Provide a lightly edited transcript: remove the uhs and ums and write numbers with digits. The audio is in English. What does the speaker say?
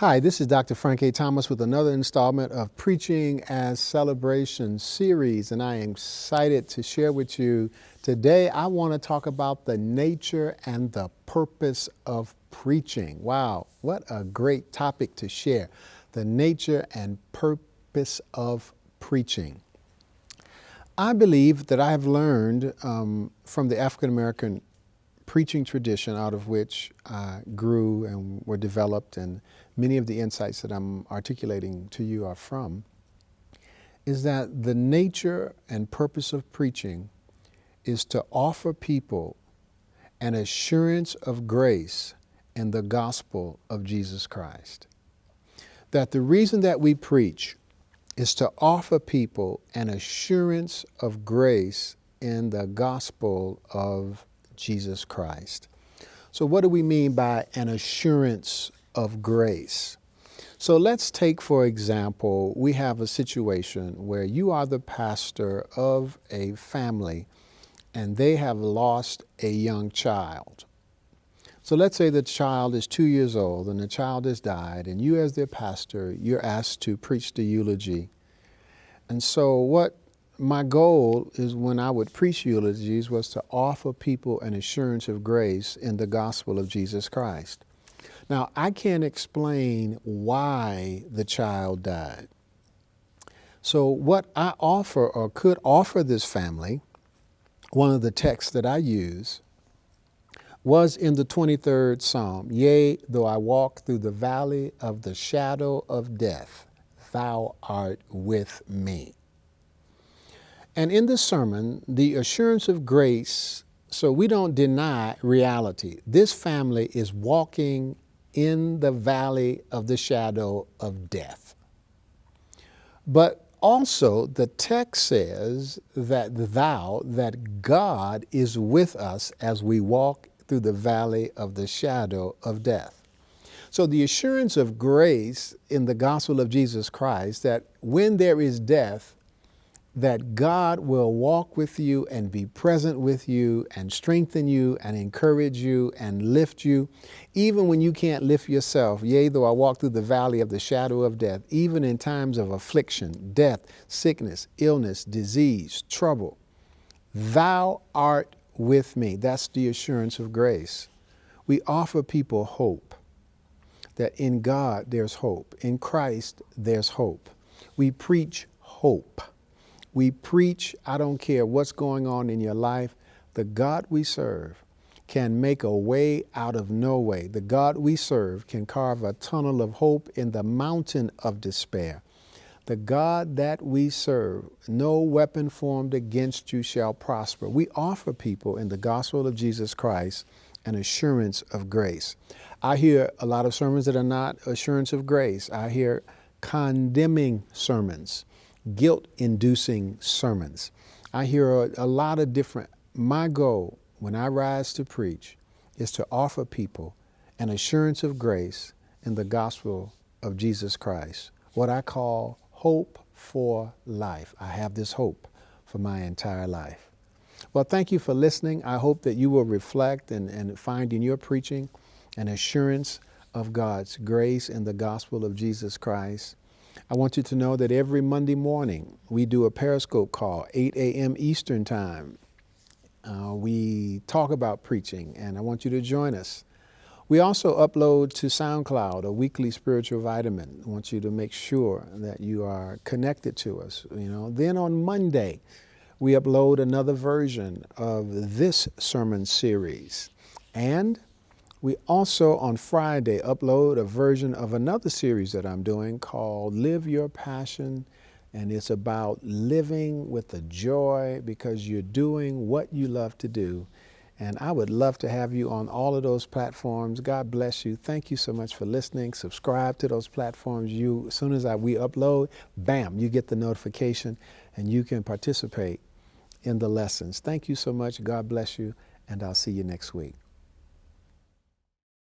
Hi, this is Dr. Frank A. Thomas with another installment of Preaching as Celebration series, and I am excited to share with you today. I want to talk about the nature and the purpose of preaching. Wow, what a great topic to share. The nature and purpose of preaching. I believe that I have learned from the African American preaching tradition out of which I grew and were developed, and many of the insights that I'm articulating to you are from, is that the nature and purpose of preaching is to offer people an assurance of grace in the gospel of Jesus Christ. That the reason that we preach is to offer people an assurance of grace in the gospel of Jesus Christ. So what do we mean by an assurance of grace? So let's take, for example, we have a situation where you are the pastor of a family and they have lost a young child. So let's say the child is 2 years old and the child has died, and you as their pastor, you're asked to preach the eulogy. And so what my goal is, when I would preach eulogies, was to offer people an assurance of grace in the gospel of Jesus Christ. Now, I can't explain why the child died. So what I offer, or could offer this family, one of the texts that I use was in the 23rd Psalm. Yea, though I walk through the valley of the shadow of death, thou art with me. And in this sermon, the assurance of grace, so we don't deny reality. This family is walking in the valley of the shadow of death. But also the text says that God is with us as we walk through the valley of the shadow of death. So the assurance of grace in the gospel of Jesus Christ, that when there is death, that God will walk with you and be present with you and strengthen you and encourage you and lift you, even when you can't lift yourself. Yea, though I walk through the valley of the shadow of death, even in times of affliction, death, sickness, illness, disease, trouble, thou art with me. That's the assurance of grace. We offer people hope, that in God there's hope. In Christ there's hope. We preach hope. We preach, I don't care what's going on in your life, the God we serve can make a way out of no way. The God we serve can carve a tunnel of hope in the mountain of despair. The God that we serve, no weapon formed against you shall prosper. We offer people in the gospel of Jesus Christ an assurance of grace. I hear a lot of sermons that are not assurance of grace. I hear condemning sermons, guilt-inducing sermons. I hear a lot of different. My goal when I rise to preach is to offer people an assurance of grace in the gospel of Jesus Christ, what I call hope for life. I have this hope for my entire life. Well, thank you for listening. I hope that you will reflect and find in your preaching an assurance of God's grace in the gospel of Jesus Christ. I want you to know that every Monday morning we do a Periscope call, 8 a.m. Eastern Time. We talk about preaching, and I want you to join us. We also upload to SoundCloud a weekly spiritual vitamin. I want you to make sure that you are connected to us. Then on Monday, we upload another version of this sermon series. And we also on Friday upload a version of another series that I'm doing called Live Your Passion. And it's about living with the joy because you're doing what you love to do. And I would love to have you on all of those platforms. God bless you. Thank you so much for listening. Subscribe to those platforms. As soon as we upload, bam, you get the notification and you can participate in the lessons. Thank you so much. God bless you. And I'll see you next week.